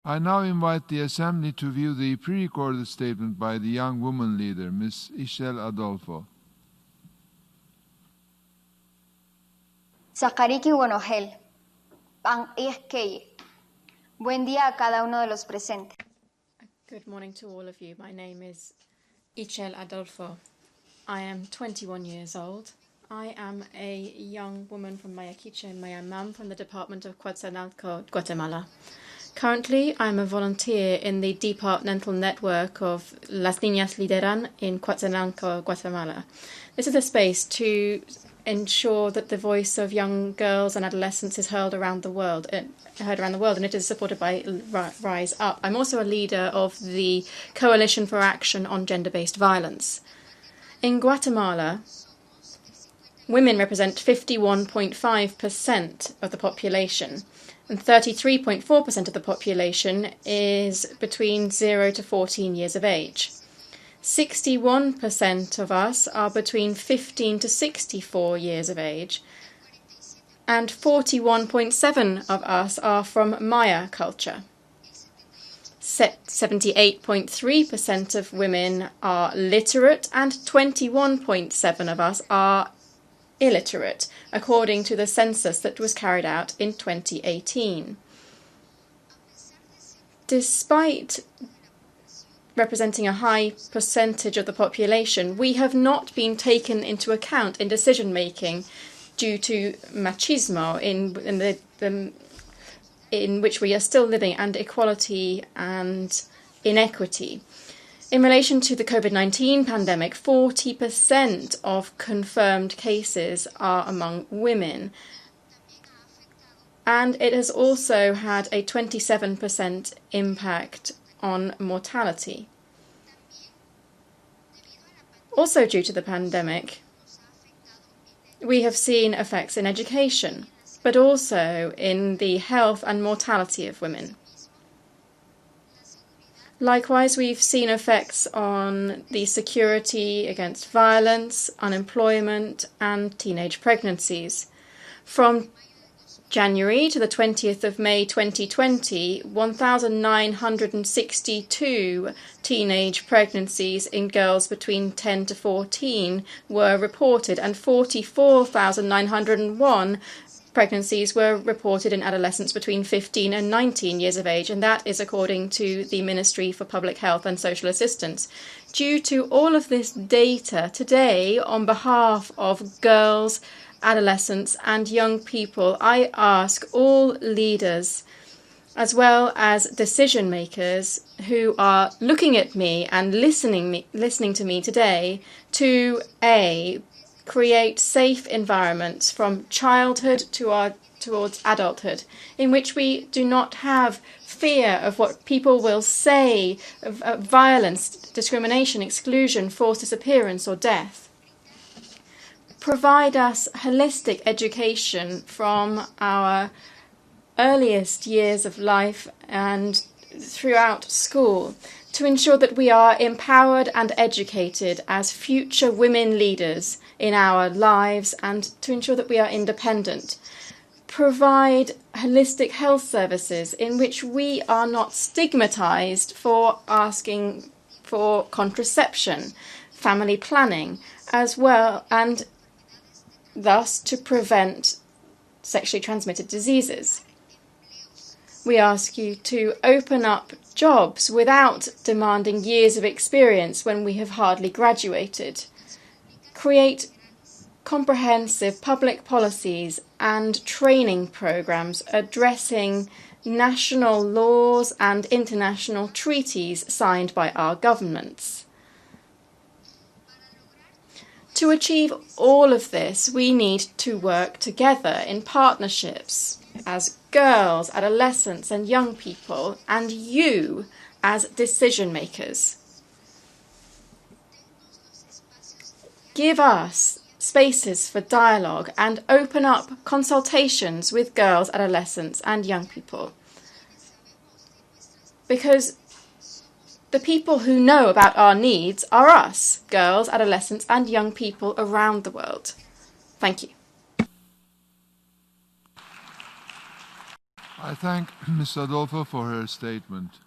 I now invite the Assembly to view the pre-recorded statement by the young woman leader, Ms. Ixchel Adolfo. Zakariki Bonogel, Pan Iskeye. Buen día a cada uno de los presentes. Good morning to all of you. My name is Ixchel Adolfo. I am 21 years old. I am a young woman from Mayaquiche and Mayamam from the Department of Quetzaltenango, Guatemala. Currently, I'm a volunteer in the departmental network of Las Niñas Lideran in Quetzaltenango, Guatemala. This is a space to ensure that the voice of young girls and adolescents is heard around the world, and it is supported by Rise Up. I'm also a leader of the Coalition for Action on Gender-Based Violence. In Guatemala, women represent 51.5% of the population, and 33.4% of the population is between 0 to 14 years of age. 61% of us are between 15 to 64 years of age, and 41.7% of us are from Maya culture. 78.3% of women are literate, and 21.7% of us are illiterate, according to the census that was carried out in 2018. Despite representing a high percentage of the population, we have not been taken into account in decision-making due to machismo in which we are still living, and equality and inequity. In relation to the COVID-19 pandemic, 40% of confirmed cases are among women, and it has also had a 27% impact on mortality. Also due to the pandemic, we have seen effects in education, but also in the health and mortality of women. Likewise, we've seen effects on the security against violence, unemployment, and teenage pregnancies. From January to the 20th of May 2020, 1,962 teenage pregnancies in girls between 10 to 14 were reported, and 44,901 pregnancies were reported in adolescents between 15 and 19 years of age, and that is according to the Ministry for Public Health and Social Assistance. Due to all of this data, today, on behalf of girls, adolescents and young people, I ask all leaders, as well as decision makers who are looking at me and listening to me today, to create safe environments from childhood towards adulthood, in which we do not have fear of what people will say, of violence, discrimination, exclusion, forced disappearance or death. Provide us holistic education from our earliest years of life and throughout school, to ensure that we are empowered and educated as future women leaders in our lives, and to ensure that we are independent. Provide holistic health services in which we are not stigmatized for asking for contraception, family planning, as well, and thus to prevent sexually transmitted diseases. We ask you to open up jobs without demanding years of experience when we have hardly graduated. Create comprehensive public policies and training programs addressing national laws and international treaties signed by our governments. To achieve all of this, we need to work together in partnerships as girls, adolescents and young people, and you as decision makers. Give us spaces for dialogue and open up consultations with girls, adolescents and young people. Because the people who know about our needs are us, girls, adolescents and young people around the world. Thank you. I thank Ms. Adolfo for her statement.